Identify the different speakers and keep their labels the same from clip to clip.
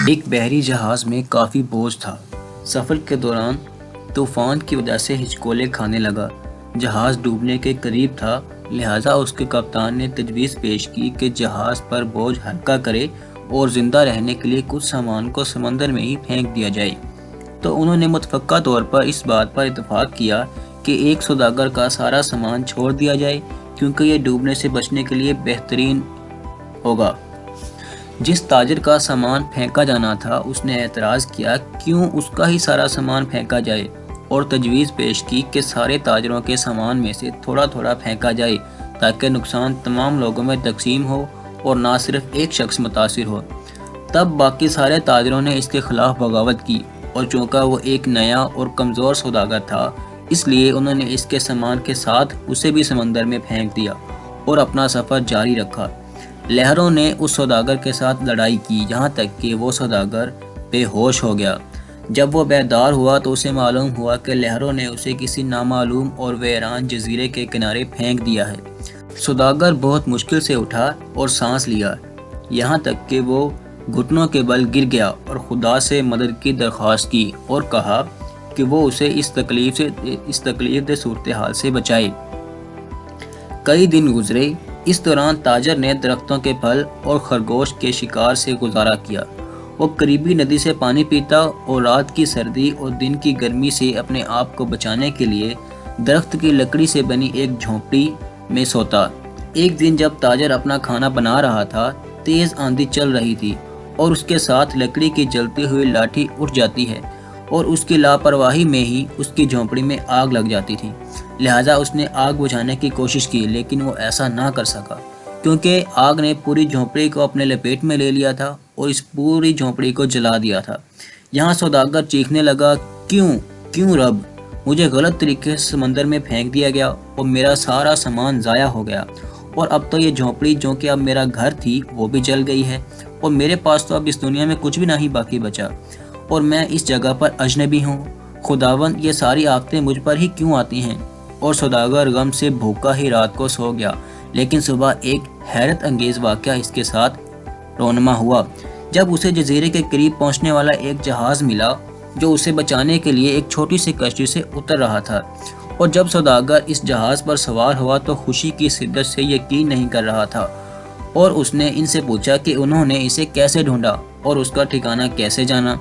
Speaker 1: ایک بحری جہاز میں کافی بوجھ تھا۔ سفر کے دوران طوفان کی وجہ سے ہچکولے کھانے لگا۔ جہاز ڈوبنے کے قریب تھا، لہٰذا اس کے کپتان نے تجویز پیش کی کہ جہاز پر بوجھ ہلکا کرے اور زندہ رہنے کے لیے کچھ سامان کو سمندر میں ہی پھینک دیا جائے۔ تو انہوں نے متفقہ طور پر اس بات پر اتفاق کیا کہ ایک سوداگر کا سارا سامان چھوڑ دیا جائے، کیونکہ یہ ڈوبنے سے بچنے کے لیے بہترین ہوگا۔ جس تاجر کا سامان پھینکا جانا تھا اس نے اعتراض کیا کیوں اس کا ہی سارا سامان پھینکا جائے، اور تجویز پیش کی کہ سارے تاجروں کے سامان میں سے تھوڑا تھوڑا پھینکا جائے تاکہ نقصان تمام لوگوں میں تقسیم ہو اور نہ صرف ایک شخص متاثر ہو۔ تب باقی سارے تاجروں نے اس کے خلاف بغاوت کی، اور چونکہ وہ ایک نیا اور کمزور سوداگر تھا اس لیے انہوں نے اس کے سامان کے ساتھ اسے بھی سمندر میں پھینک دیا اور اپنا سفر جاری رکھا۔ لہروں نے اس سوداگر کے ساتھ لڑائی کی یہاں تک کہ وہ سوداگر بے ہوش ہو گیا۔ جب وہ بیدار ہوا تو اسے معلوم ہوا کہ لہروں نے اسے کسی نامعلوم اور ویران جزیرے کے کنارے پھینک دیا ہے۔ سوداگر بہت مشکل سے اٹھا اور سانس لیا، یہاں تک کہ وہ گھٹنوں کے بل گر گیا اور خدا سے مدد کی درخواست کی اور کہا کہ وہ اسے اس تکلیف دہ صورتحال سے بچائے۔ کئی دن گزرے۔ اس دوران تاجر نے درختوں کے پھل اور خرگوش کے شکار سے گزارا کیا۔ وہ قریبی ندی سے پانی پیتا اور رات کی سردی اور دن کی گرمی سے اپنے آپ کو بچانے کے لیے درخت کی لکڑی سے بنی ایک جھونپڑی میں سوتا۔ ایک دن جب تاجر اپنا کھانا بنا رہا تھا، تیز آندھی چل رہی تھی اور اس کے ساتھ لکڑی کی جلتی ہوئی لاٹھی اٹھ جاتی ہے اور اس کی لاپرواہی میں ہی اس کی جھونپڑی میں آگ لگ جاتی تھی۔ لہٰذا اس نے آگ بجھانے کی کوشش کی، لیکن وہ ایسا نہ کر سکا کیونکہ آگ نے پوری جھونپڑی کو اپنے لپیٹ میں لے لیا تھا اور اس پوری جھونپڑی کو جلا دیا تھا۔ یہاں سوداگر چیخنے لگا، کیوں رب، مجھے غلط طریقے سے سمندر میں پھینک دیا گیا اور میرا سارا سامان ضائع ہو گیا، اور اب تو یہ جھونپڑی جو کہ اب میرا گھر تھی وہ بھی جل گئی ہے، اور میرے پاس تو اب اس دنیا میں کچھ بھی نہیں باقی بچا، اور میں اس جگہ پر اجنبی ہوں۔ خداوند، یہ ساری آفتیں مجھ پر ہی کیوں آتی ہیں؟ اور سوداگر غم سے بھوکا ہی رات کو سو گیا۔ لیکن صبح ایک حیرت انگیز واقعہ اس کے ساتھ رونما ہوا، جب اسے جزیرے کے قریب پہنچنے والا ایک جہاز ملا جو اسے بچانے کے لیے ایک چھوٹی سی کشتی سے اتر رہا تھا، اور جب سوداگر اس جہاز پر سوار ہوا تو خوشی کی شدت سے یقین نہیں کر رہا تھا، اور اس نے ان سے پوچھا کہ انہوں نے اسے کیسے ڈھونڈا اور اس کا ٹھکانہ کیسے جانا۔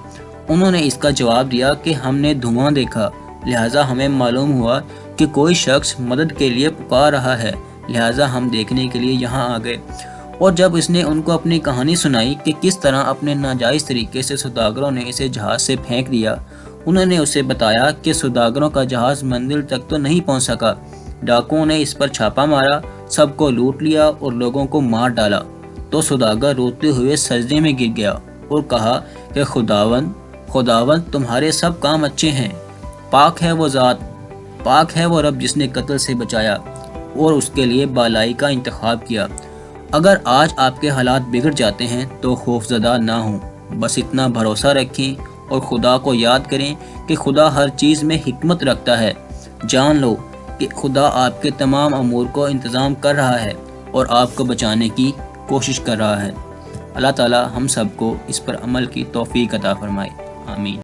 Speaker 1: انہوں نے اس کا جواب دیا کہ ہم نے دھواں دیکھا، لہٰذا ہمیں معلوم ہوا کہ کوئی شخص مدد کے لیے پکار رہا ہے، لہٰذا ہم دیکھنے کے لیے یہاں آ گئے۔ اور جب اس نے ان کو اپنی کہانی سنائی کہ کس طرح اپنے ناجائز طریقے سے سوداگروں نے اسے جہاز سے پھینک دیا، انہوں نے اسے بتایا کہ سوداگروں کا جہاز منزل تک تو نہیں پہنچ سکا، ڈاکوؤں نے اس پر چھاپا مارا، سب کو لوٹ لیا اور لوگوں کو مار ڈالا۔ تو سوداگر روتے ہوئے سجدے میں گر گیا اور کہا کہ خداوند تمہارے سب کام اچھے ہیں، پاک ہے وہ ذات، پاک ہے وہ رب جس نے قتل سے بچایا اور اس کے لیے بالائی کا انتخاب کیا۔ اگر آج آپ کے حالات بگڑ جاتے ہیں تو خوف زدہ نہ ہوں، بس اتنا بھروسہ رکھیں اور خدا کو یاد کریں کہ خدا ہر چیز میں حکمت رکھتا ہے۔ جان لو کہ خدا آپ کے تمام امور کو انتظام کر رہا ہے اور آپ کو بچانے کی کوشش کر رہا ہے۔ اللہ تعالی ہم سب کو اس پر عمل کی توفیق عطا فرمائے، آمین۔